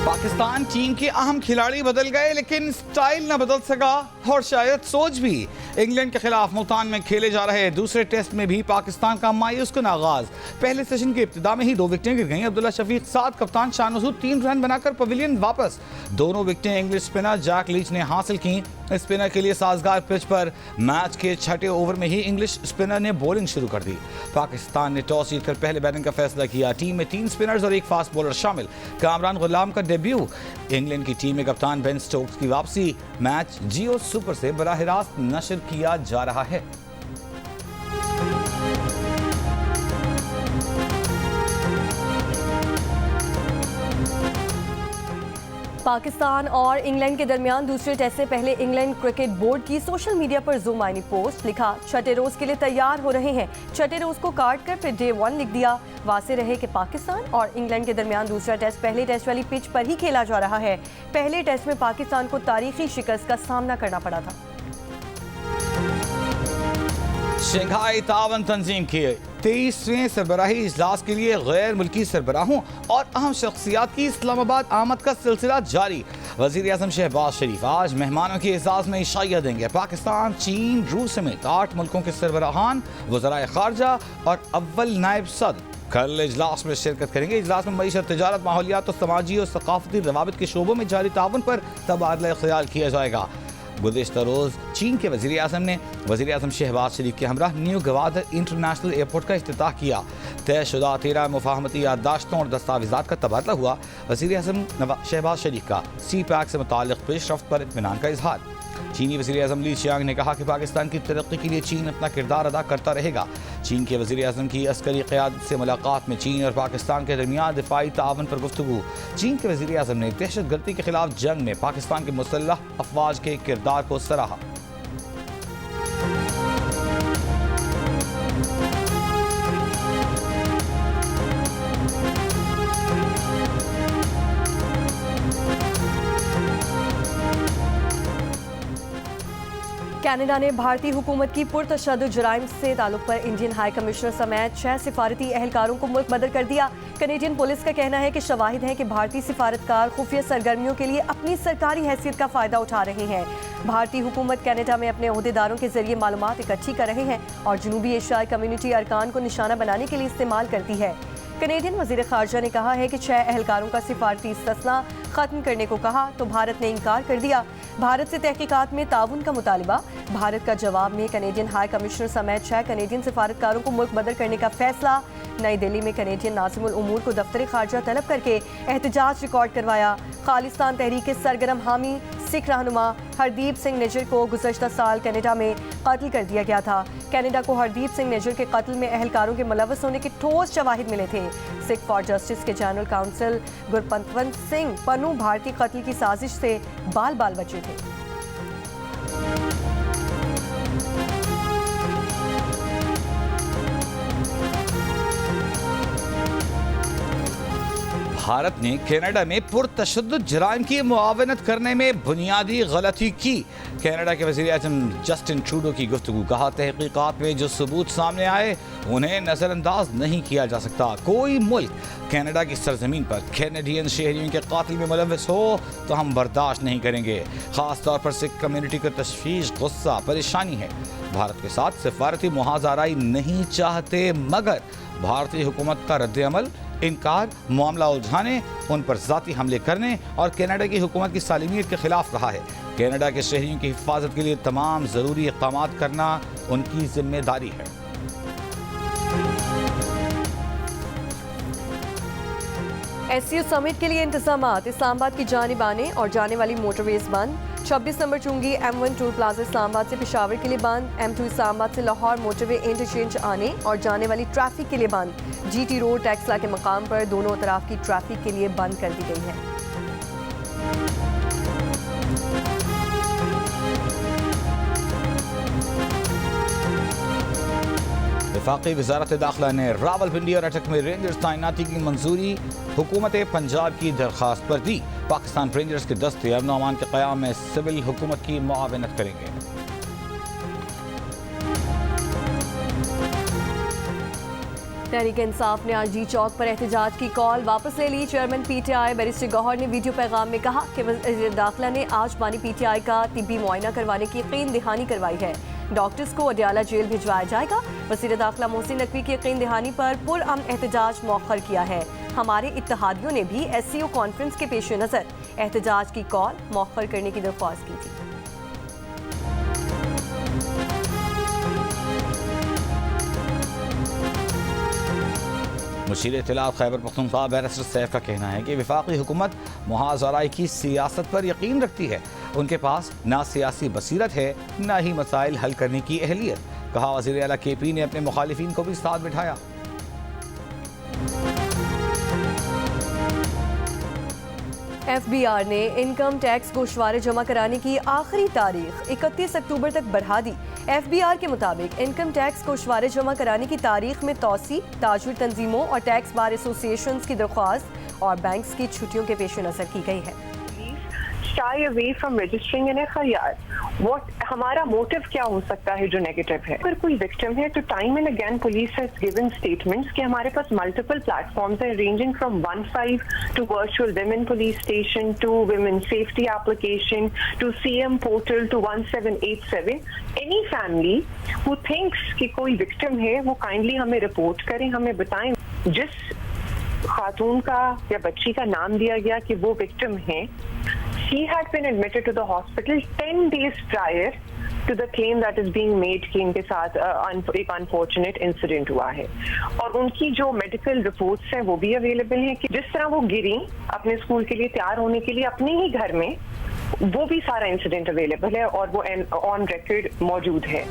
Pakistan team के अहम खिलाड़ी बदल गए लेकिन स्टाइल न बदल सका और शायद सोच भी। इंग्लैंड के खिलाफ मुल्तान में खेले जा रहे दूसरे टेस्ट में भी पाकिस्तान का मायूसकुन आगाज। पहले सेशन के इब्तिदा में ही 2 विकेटें गिर गईं। अब्दुल्ला शफीक साथ कप्तान शान मसूद 3 रन बनाकर पवेलियन वापस। दोनों विकेटें इंग्लिश स्पिनर जैक लीच ने हासिल की। स्पिनर के लिए साजगार पिच पर मैच के छठे ओवर में ही इंग्लिश स्पिनर ने बॉलिंग शुरू कर दी। पाकिस्तान ने टॉस जीतकर पहले बैटिंग का फैसला किया। टीम में 3 स्पिनर्स और 1 फास्ट बॉलर शामिल। कामरान गुलाम का डेब्यू। इंग्लैंड की टीम में कप्तान बेन स्टोक्स की वापसी। मैच जियो सुपर से बराह रास्त नशर किया जा रहा है। पाकिस्तान और इंग्लैंड के दरमियान दूसरे टेस्ट से पहले इंग्लैंड क्रिकेट बोर्ड की सोशल मीडिया पर ज़ुमानी पोस्ट लिखा, छठे रोज के लिए तैयार हो रहे हैं। छठे रोज को काट कर फिर डे 1 लिख दिया। वासे रहे कि पाकिस्तान और इंग्लैंड के दरमियान दूसरा टेस्ट पहले टेस्ट वाली पिच पर ही खेला जा रहा है। पहले टेस्ट में पाकिस्तान को तारीखी शिकस्त का सामना करना पड़ा था। शंघाई तावन तंजीम के 23वें सरबराही इजलास के लिए गैर मुल्की सरबराहों और अहम शख्सियात की इस्लामाबाद आमद का सिलसिला जारी। वज़ीर आज़म शहबाज शरीफ आज मेहमानों के एजाज़ में इशाइया देंगे। पाकिस्तान, चीन, रूस समेत 8 मुल्कों के सरबराहान, वज़राए ख़ारजा और अव्वल नायब सदर कल इजलास में शिरकत करेंगे। इजलास में मईशत, तिजारत, माहौलियात और समाजी और सकाफती रवाबित के शोबों में जारी ताउन पर तबादला ख्याल किया जाएगा। गुज़िश्ता रोज़ चीन के वज़ीर आज़म ने वज़ीर आज़म शहबाज शरीफ के हमरा न्यू गवादर इंटरनेशनल एयरपोर्ट का इफ्तिताह किया। तयशुदा 13 मुफाहमती याददाश्तों और दस्तावेज़ात का तबादला हुआ। वज़ीर आज़म शहबाज शरीफ का CPAC से मुताल्लिक़ पेशरफ्त पर इत्मीनान का इजहार। चीनी वज़ीर आज़म ली चियांग ने कहा कि पाकिस्तान की तरक्की के लिए चीन अपना किरदार अदा करता रहेगा। चीन के वज़ीर आज़म की अस्करी क़यादत से मुलाकात में चीन और पाकिस्तान के दरमियान दिफाई तावन पर गुफ्तगू। चीन के वज़ीर आज़म ने दहशतगर्दी के खिलाफ जंग में पाकिस्तान के मुसल्लह अफवाज के किरदार को सराहा। कनाडा ने भारतीय हुकूमत की पुरतशद्दुद जराइम से ताल्लुक पर इंडियन हाई कमिश्नर समेत 6 सिफारती एहलकारों को मुल्क बदर कर दिया। कनेडियन पुलिस का कहना है कि शवाहिद हैं कि भारतीय सिफारतकार खुफिया सरगर्मियों के लिए अपनी सरकारी हैसियत का फ़ायदा उठा रहे हैं। भारतीय हुकूमत कनाडा में अपने ओहदेदारों के जरिए मालूमात इकट्ठी कर रहे हैं और जनूबी एशियाई कम्युनिटी अरकान को निशाना बनाने के लिए इस्तेमाल करती है। कनेडियन वज़ीर ख़ारजा ने कहा है कि 6 एहलकारों का सिफारती इस्तिस्ना ख़त्म करने को कहा तो भारत ने इनकार कर दिया। भारत से तहकीकात में ताउन का मुतालिबा। भारत का जवाब में कनेडियन हाई कमिश्नर समेत 6 कनेडियन सिफारतकारों को मुल्क बदर करने का फैसला। नई दिल्ली में कनेडियन नाज़िमुल उमूर को दफ्तर ख़ारजा तलब करके एहतजाज रिकॉर्ड करवाया। खालिस्तान तहरीक के सरगर्म हामी सिख रहनुमा हरदीप सिंह निज्जर को गुज़श्ता साल कनाडा में कत्ल कर दिया गया था। कनाडा को हरदीप सिंह निज्जर के कत्ल में एहलकारों के मुलव्वस होने के ठोस शवाहिद मिले थे। सिख फॉर जस्टिस के जनरल काउंसिल गुरपतवंत सिंह पन्नू भारतीय कत्ल की साजिश से बाल बाल बचे थे। भारत ने कनाडा में पुरतशद्दुद जराइम की मुआवनत करने में बुनियादी गलती की। कनाडा के वज़ीर आज़म जस्टिन ट्रूडो की गुफ्तगू। कहा, तहकीकात में जो सबूत सामने आए उन्हें नज़रअंदाज नहीं किया जा सकता। कोई मुल्क कनाडा की सरजमीन पर कैनेडियन शहरियों के कातिल में मुलव्वस हो तो हम बर्दाश्त नहीं करेंगे। ख़ास तौर पर सिख कम्युनिटी को तशवीश, गुस्सा, परेशानी है। भारत के साथ सिफारती मुहाज़ाराई नहीं चाहते मगर भारतीय हुकूमत का रद्द-ए-अमल, इनकार, मामला उलझाने, उन पर ज़ाती हमले करने और कनाडा की हुकूमत की सालिमियत के खिलाफ रहा है। कनाडा के शहरियों की हिफाजत के लिए तमाम ज़रूरी इक़दामात करना उनकी जिम्मेदारी है। SCO समिट के लिए इंतजामात। इस्लामाबाद की जानिब आने और जाने वाली मोटरवेज बंद। 26 नंबर चुंगी M1 टोल प्लाजा इस्लामाबाद से पेशावर के लिए बंद। M2 इस्लामाबाद से लाहौर मोटरवे इंटरचेंज आने और जाने वाली ट्रैफिक के लिए बंद। GT रोड टैक्सला के मकाम पर दोनों तरफ की ट्रैफिक के लिए बंद कर दी गई है। वफाकी वज़ारत दाखिला ने रावलपिंडी और अटक में रेंजर्स तैनाती की मंजूरी हुकूमत पंजाब की दरख्वास्त पर दी। पाकिस्तान रेंजर्स के दस्ते अमन अमान के क़याम में सिविल हुकूमत की मुआवनत करेंगे। तहरीक इंसाफ ने आरजी चौक पर एहतजाज की कॉल वापस ले ली। चेयरमैन पीटीआई बैरिस्टर गौहर ने वीडियो पैगाम में कहा कि वज़ीर दाखिला ने आज बानी पीटीआई का तिब्बी मुआयना करवाने की यकीन दहानी करवाई है। डॉक्टर्स को अडियाला जेल भिजवाया जाएगा। वज़ीर दाखिला मोहसिन नकवी की यकीन दहानी पर पुरअमन एहतजाज मौखर किया है। हमारे इत्तेहादियों ने भी SCO कॉन्फ्रेंस के पेश नज़र एहतजाज की कॉल मौखर करने की दरख्वास्त की थी। मुशीर इत्तलात खैबर पख्तूनख्वा बैरिस्टर सैफ का कहना है कि वफाकी हुकूमत मुहाज़राई की सियासत पर यकीन रखती है। उनके पास ना सियासी बसीरत है ना ही मसाइल हल करने की अहलियत। कहा वज़ीर आला KP ने अपने मुखालिफिन को भी साथ बिठाया। FBR ने इनकम टैक्स गोशवारे जमा कराने की आखिरी तारीख 31 अक्टूबर तक बढ़ा दी। FBR के मुताबिक इनकम टैक्स गोशवारे जमा कराने की तारीख में तौसी, ताजुर तंजीमों और टैक्स बार एसोसिएशन की दरख्वास्त और बैंक्स की छुट्टियों के पेश नज़र की गई है। Shy away from registering an FIR. हमारा मोटिव क्या हो सकता है जो नेगेटिव है? अगर कोई विक्टिम है तो time and again police has given statements कि हमारे पास मल्टीपल प्लेटफॉर्म्स हैं ranging from 15 to virtual women police station to women safety application to CM portal to 1787। Any family who thinks कि कोई विक्टिम है वो काइंडली हमें रिपोर्ट करें, हमें बताएं। जिस खातून का या बच्ची का नाम दिया गया कि वो विक्टिम है, she had been admitted to the hospital 10 days prior to the claim that is being made कि इनके साथ एक अनफॉर्चुनेट इंसिडेंट हुआ है। और उनकी जो मेडिकल रिपोर्ट्स हैं वो भी अवेलेबल हैं कि जिस तरह वो गिरी अपने स्कूल के लिए तैयार होने के लिए अपने ही घर में, वो भी सारा इंसिडेंट अवेलेबल है और वो ऑन रिकॉर्ड मौजूद है।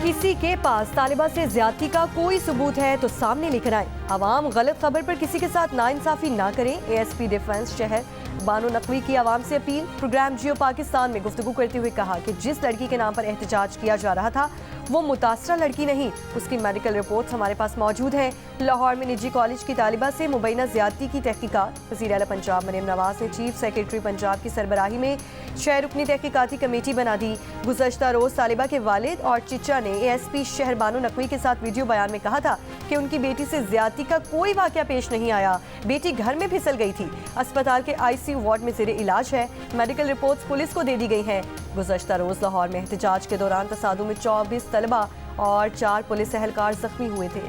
किसी के पास तालिबा से ज्यादती का कोई सबूत है तो सामने लेकर आए। अवाम गलत खबर पर किसी के साथ नाइंसाफी ना करें। ASP डिफेंस शहर बानो नकवी की आवाम से अपील। प्रोग्राम जियो पाकिस्तान में गुफ्तगू करते हुए कहा कि जिस लड़की के नाम पर एहतजाज किया जा रहा था वो मुतासरा लड़की नहीं, उसकी मेडिकल रिपोर्ट्स हमारे पास मौजूद हैं। लाहौर में निजी कॉलेज की तालिबा से मुबैना ज्यादती की तहकीकात। वज़ीर आला पंजाब मरीम नवाज ने चीफ सेक्रेटरी पंजाब की सरबराही में 6 रुकनी तहकीकाती कमेटी बना दी। गुज़श्ता रोज तालिबा के वालिद और चिचा ने ASP शहर बानो नकवी के साथ वीडियो बयान में कहा था कि उनकी बेटी से ज्यादती का कोई वाकया पेश नहीं आया। बेटी घर में फिसल गई थी। अस्पताल के ICU वार्ड में ज़ेरे इलाज है। मेडिकल रिपोर्ट्स पुलिस को दे दी गई हैं। गुज़श्ता रोज लाहौर में एहतजाज के दौरान तसादुम में 24 तलबा और 4 पुलिस एहलकार जख्मी हुए थे।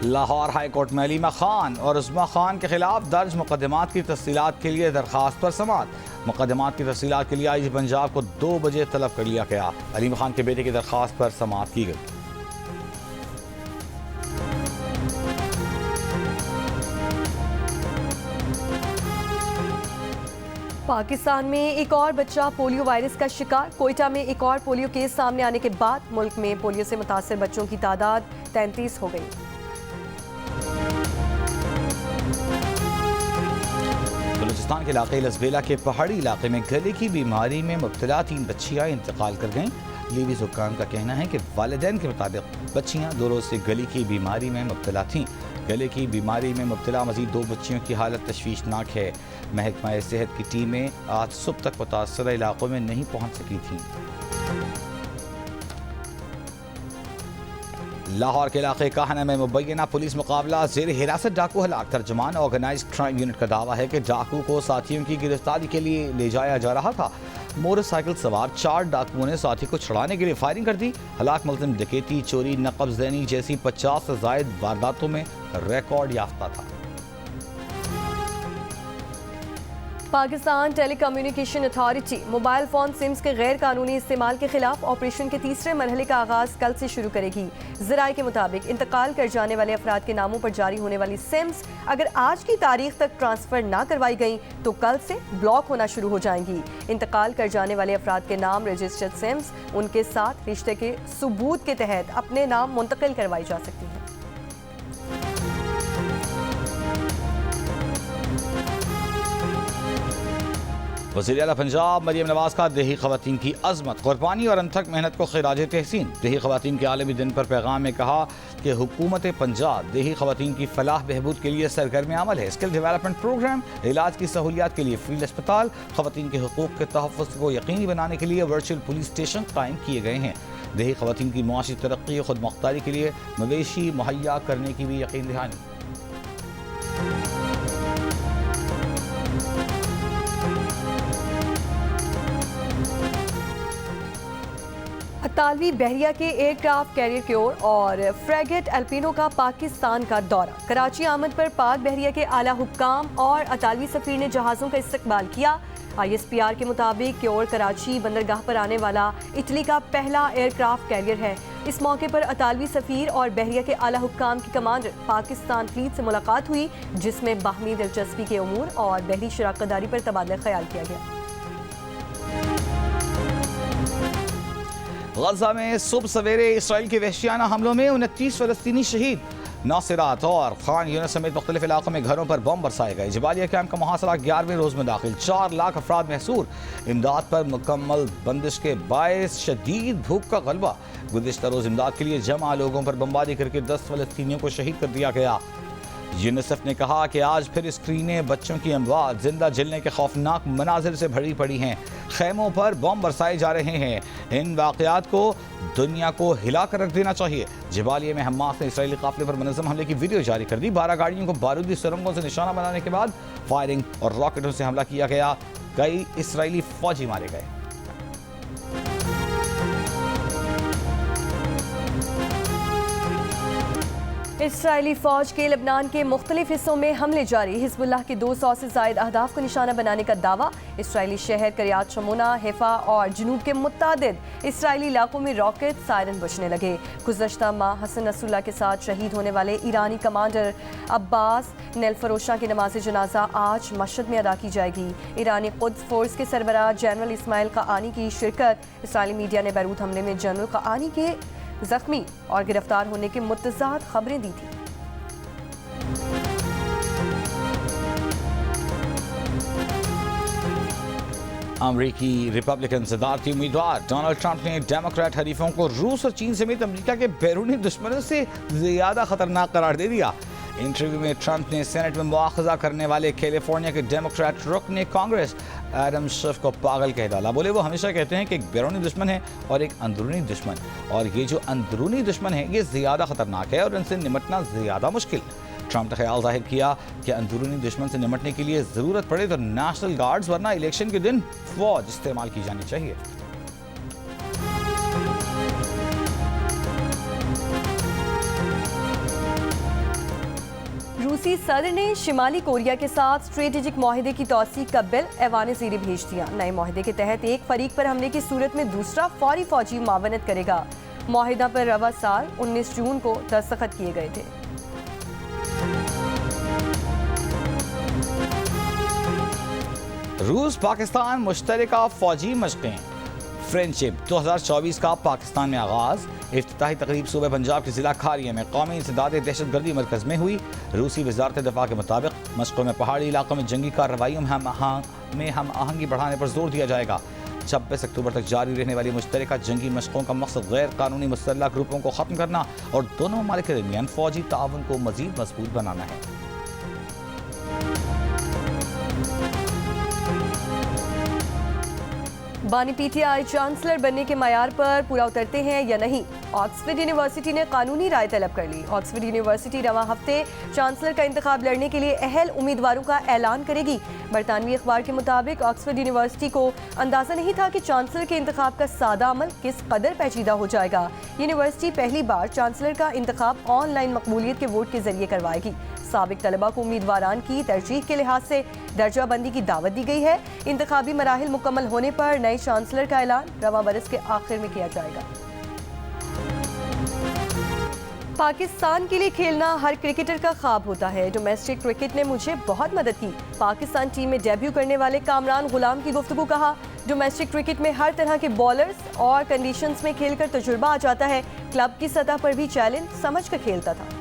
लाहौर हाई कोर्ट में अलीमा खान और उस्मा खान के खिलाफ दर्ज मुकदमात की तफसीलात के लिए दरखास्त पर समाअत। मुकदमात की तफसीलात के लिए IG पंजाब को 2 बजे तलब कर लिया गया। अलीमा खान के बेटे की दरखास्त पर समाअत की गई। पाकिस्तान में एक और बच्चा पोलियो वायरस का शिकार। कोयटा में एक और पोलियो केस सामने आने के बाद मुल्क में पोलियो से मुतासर बच्चों की तादाद 33 हो गई। बलूचिस्तान के इलाके लसबेला के पहाड़ी इलाके में गले की बीमारी में मुब्तला 3 बच्चियां इंतकाल कर गईं। लीवीज हुक्काम का कहना है कि वालिदैन के मुताबिक बच्चियां 2 रोज से गले की बीमारी में मुब्तला थीं। गले की बीमारी में मुब्तला मजीद 2 बच्चियों की हालत तशवीशनाक है। महकमा सेहत की टीमें आज सुबह तक मुतासरा इलाकों में नहीं पहुंच सकी थीं। लाहौर के इलाके काहना में मुबैना पुलिस मुकाबला ज़ेर हिरासत डाकू हलाक। तर्जुमान ऑर्गेनाइज्ड क्राइम यूनिट का दावा है कि डाकू को साथियों की गिरफ्तारी के लिए ले जाया जा रहा था। मोटरसाइकिल सवार 4 डाकुओं ने साथी को छुड़ाने के लिए फायरिंग कर दी। हलाक मुलजिम डकैती, चोरी, नक़बज़ैनी जैसी 50 से ज़ायद वारदातों में रिकॉर्ड याफ्ता था। Pakistan telecommunication authority mobile phone sims के गैर कानूनी इस्तेमाल के खिलाफ ऑपरेशन के 3रे मरहले का आगाज़ कल से शुरू करेगी। ज़राए के मुताबिक इंतकाल कर जाने वाले अफराद के नामों पर जारी होने वाली सिम्स अगर आज की तारीख तक ट्रांसफ़र ना करवाई गई तो कल से ब्लॉक होना शुरू हो जाएंगी। इंतकाल कर जाने वाले अफराद के नाम रजिस्टर्ड सिम्स उनके साथ रिश्ते के सबूत के तहत अपने नाम मुंतकिल करवाई जा सकती है। वज़ीर आला पंजाब मरियम नवाज का देही ख़वातीन की अज़मत, क़ुरबानी और अनथक मेहनत को खिराज तहसीन। देही ख़वातीन के आलमी दिन पर पैगाम में कहा कि हुकूमत पंजाब देही ख़वातीन की फलाह बहबूद के लिए सरगर्म अमल है। स्किल डेवलपमेंट प्रोग्राम, इलाज की सहूलियात के लिए फील्ड अस्पताल, ख़वातीन के हुकूक़ के तहफ़्फ़ुज़ को यकीनी बनाने के लिए वर्चुअल पुलिस स्टेशन कायम किए गए हैं। देही ख़वातीन की मुआशी तरक्की, खुद मुख्तारी के लिए मवेशी मुहैया करने की भी यकीन दहानी। अतालवी बहरिया के एयरक्राफ्ट कैरियर क्योर और फ्रैगेट अल्पिनो का पाकिस्तान का दौरा। कराची आमद पर पाक बहरिया के आला हुक्काम और अतालवी सफीर ने जहाज़ों का इस्तकबाल किया। ISPR के मुताबिक क्योर कराची बंदरगाह पर आने वाला इटली का पहला एयरक्राफ्ट कैरियर है। इस मौके पर अतालवी सफीर और बहरिया के आला हुक्काम की कमांडर पाकिस्तान फ्लीट से मुलाकात हुई, जिसमें बाहमी दिलचस्पी के उमूर और बहरी शराकतदारी पर तबादला ख्याल किया गया। गजा में सुबह सवेरे इसराइल के वहशियाना हमलों में 29 फ़लस्तीनी शहीद। नासिरात और खान यूनिस समेत मुख्तलिफ इलाकों में घरों पर बम बरसाए गए। जबालिया कैंप का मुहासरा 11वें रोज में दाखिल, 4 लाख अफराद महसूर। इमदाद पर मुकम्मल बंदिश के बायस शदीद भूख का गलबा। गुज़िश्ता रोज इमदाद के लिए जमा लोगों पर बमबारी करके 10 फ़लस्तीनियों को शहीद कर दिया गया। यूनिसेफ ने कहा कि आज फिर स्क्रीनें बच्चों की अमवात जिंदा जलने के खौफनाक मनाजिर से भरी पड़ी हैं। खैमों पर बम बरसाए जा रहे हैं। इन वाक़यात को दुनिया को हिला कर रख देना चाहिए। जबालिया में हमास ने इसराइली काफिले पर मुनज़्ज़म हमले की वीडियो जारी कर दी। 12 गाड़ियों को बारूदी सुरंगों से निशाना बनाने के बाद फायरिंग और रॉकेटों से हमला किया गया। कई इसराइली फौजी मारे गए। इसराइली फौज के लबनान के मुख्तलिफ हिस्सों में हमले जारी। हिजबुल्लाह के 200 से ज़ायद अहदाफ को निशाना बनाने का दावा। इसराइली शहर करियात शमोना, हैफा और जनूब के मुत्तादिद इसराइली इलाकों में रॉकेट सायरन बजने लगे। गुज़श्ता माह हसन नसरुल्लाह के साथ शहीद होने वाले ईरानी कमांडर अब्बास नेलफरोशा की नमाज जनाजा आज मशहद में अदा की जाएगी। ईरानी कुद्स फोर्स के सरबराह जनरल इस्माइल क़ाआनी की शिरकत। इसराइली मीडिया ने बैरूत हमले में जनरल क़ाआनी के जख्मी और गिरफ्तार होने की मुतज़ाद खबरें दी थी। अमरीकी रिपब्लिकन सदारती उम्मीदवार डोनाल्ड ट्रंप ने डेमोक्रेट हरीफों को रूस और चीन समेत अमेरिका के बैरूनी दुश्मनों से ज्यादा खतरनाक करार दे दिया। इंटरव्यू में ट्रंप ने सेनेट में मुआखजा करने वाले कैलिफोर्निया के डेमोक्रेट रुकन कांग्रेस एडम शिफ को पागल कह डाला। बोले वो हमेशा कहते हैं कि एक बैरूनी दुश्मन है और एक अंदरूनी दुश्मन, और ये जो अंदरूनी दुश्मन है ये ज़्यादा खतरनाक है और इनसे निमटना ज़्यादा मुश्किल। ट्रंप ने ख्याल जाहिर किया कि अंदरूनी दुश्मन से निमटने के लिए ज़रूरत पड़े तो नेशनल गार्ड्स वरना इलेक्शन के दिन फौज इस्तेमाल की जानी चाहिए। रूसी सदर ने शिमाली कोरिया के साथ स्ट्रेटेजिक माहिदे की तौसीक का बिल ऐवान ज़ेरी भेज दिया। नए माहिदे के तहत एक फरीक पर हमले की सूरत में दूसरा फौरी फौजी मावनत करेगा। माहिदा पर रवा साल 19 जून को दस्तखत किए गए थे। रूस पाकिस्तान मुश्तरका फौजी मशक़ें फ्रेंडशिप 2024 का पाकिस्तान में आगाज़। इफ्तिताही तकरीब सूबे पंजाब के ज़िला खारिया में कौमी इंसदाद दहशतगर्दी मरकज़ में हुई। रूसी वज़ारत दफ़ा के मुताबिक मशक़ों में पहाड़ी इलाकों में जंगी कार्रवाइयों में हम आहंगी बढ़ाने पर जोर दिया जाएगा। 26 अक्टूबर तक जारी रहने वाली मुश्तरका जंगी मशक़ों का मकसद गैर कानूनी मुसल्लह ग्रुपों को ख़त्म करना और दोनों ममालिक के दरमियान फ़ौजी ताउन को मज़ीद मजबूत बनाना है। बानी PTI चांसलर बनने के मयार पर पूरा उतरते हैं या नहीं, ऑक्सफोर्ड यूनिवर्सिटी ने कानूनी राय तलब कर ली। ऑक्सफोर्ड यूनिवर्सिटी रवां हफ्ते चांसलर का इंतखाब लड़ने के लिए अहल उम्मीदवारों का ऐलान करेगी। बरतानवी अखबार के मुताबिक ऑक्सफोर्ड यूनिवर्सिटी को अंदाजा नहीं था कि चांसलर के इंतखाब का सादा अमल किस कदर पेचीदा हो जाएगा। यूनिवर्सिटी पहली बार चांसलर का इंतखाब ऑनलाइन मकबूलियत के वोट के जरिए करवाएगी। साबिक तलबा को उम्मीदवारान की तरजीह के लिहाज से दर्जा बंदी की दावत दी गई है। इंतखाबी मराहिल मुकम्मल होने पर नए चांसलर का ऐलान रवां बरस के आखिर में किया जाएगा। पाकिस्तान के लिए खेलना हर क्रिकेटर का ख्वाब होता है। डोमेस्टिक क्रिकेट ने मुझे बहुत मदद की। पाकिस्तान टीम में डेब्यू करने वाले कामरान गुलाम की गुफ्तगू। कहा, डोमेस्टिक क्रिकेट में हर तरह के बॉलर्स और कंडीशंस में खेलकर तजुर्बा आ जाता है। क्लब की सतह पर भी चैलेंज समझ कर खेलता था।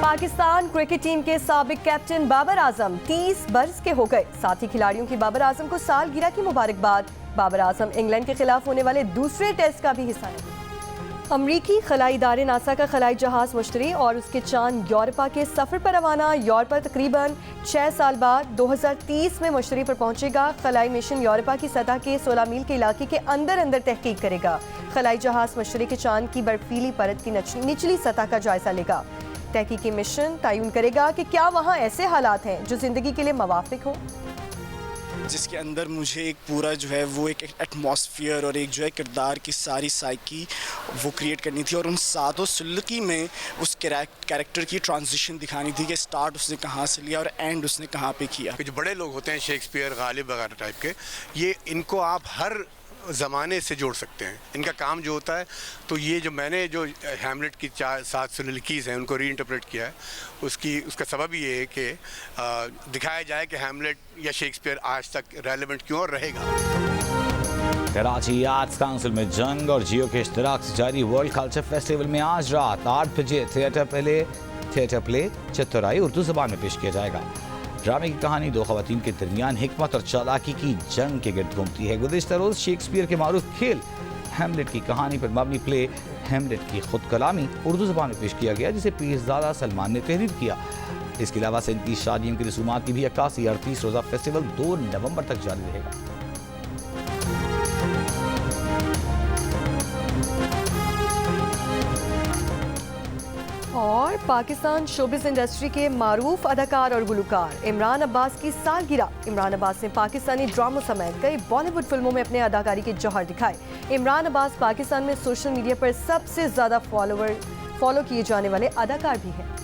पाकिस्तान क्रिकेट टीम के साबिक कैप्टन बाबर आजम 30 बरस के हो गए। साथी खिलाड़ियों की बाबर आजम को सालगिरह की मुबारकबाद। बाबर आजम इंग्लैंड के खिलाफ होने वाले दूसरे टेस्ट का भी हिस्सा नहीं। अमरीकी खलाई इदारे नासा का खलाई जहाज मुश्तरी और उसके चांद यूरोपा के सफर पर रवाना। यूरोपा तकरीबन 6 साल बाद 2030 में मुश्तरी पर पहुंचेगा। खलाई मिशन यूरोपा की सतह के 16 मील के इलाके के अंदर अंदर तहकीक करेगा। खलाई जहाज मुश्तरी के चांद की बर्फीली परत की निचली सतह का जायजा लेगा। तहकीकी मिशन तयन करेगा कि क्या वहाँ ऐसे हालात हैं जो जिंदगी के लिए मवाफिक हो, जिसके अंदर मुझे एक पूरा जो है वो एक एटमॉस्फेयर और एक जो है किरदार की सारी साइकी वो क्रिएट करनी थी और उन सातों सुल्की में उस कैरेक्टर की ट्रांजिशन दिखानी थी कि स्टार्ट उसने कहाँ से लिया और एंड उसने कहाँ पे किया। जो बड़े लोग होते हैं शेक्सपियर, गालिब वगैरह टाइप के, ये इनको आप हर ज़माने से जोड़ सकते हैं। इनका काम जो होता है, तो ये जो मैंने जो हैमलेट की 7 सोलिलोक्वीज़ हैं उनको रीइंटरप्रेट किया है, उसका सबब ये है कि दिखाया जाए कि हैमलेट या शेक्सपियर आज तक रेलेवेंट क्यों और रहेगा। कराची आर्ट्स काउंसिल में जंग और जियो के इश्तराक से जारी वर्ल्ड कल्चर फेस्टिवल में आज रात 8 बजे थिएटर प्ले चतुराई उर्दू ज़बान में पेश किया जाएगा। ड्रामे की कहानी 2 ख़वातीन के दरमियान हिकमत और चालाकी की जंग के गिर्द घूमती है। गुज़िश्ता रोज़ शेक्सपियर के मारूफ खेल हैमलेट की कहानी पर मबनी प्ले हैमलेट की खुद कलामी उर्दू ज़बान में पेश किया गया, जिसे पीरज़ादा सलमान ने तहरीर किया। इसके अलावा 37 शादियों की रसूमात की भी अक्कासी। 38 रोज़ा फेस्टिवल 2 नवंबर तक जारी रहेगा। और पाकिस्तान शोबिस इंडस्ट्री के मारूफ अदाकार और गुलकार इमरान अब्बास की सालगिरह। इमरान अब्बास ने पाकिस्तानी ड्रामों समेत कई बॉलीवुड फिल्मों में अपने अदाकारी के जौहर दिखाए। इमरान अब्बास पाकिस्तान में सोशल मीडिया पर सबसे ज़्यादा फॉलो किए जाने वाले अदाकार भी हैं।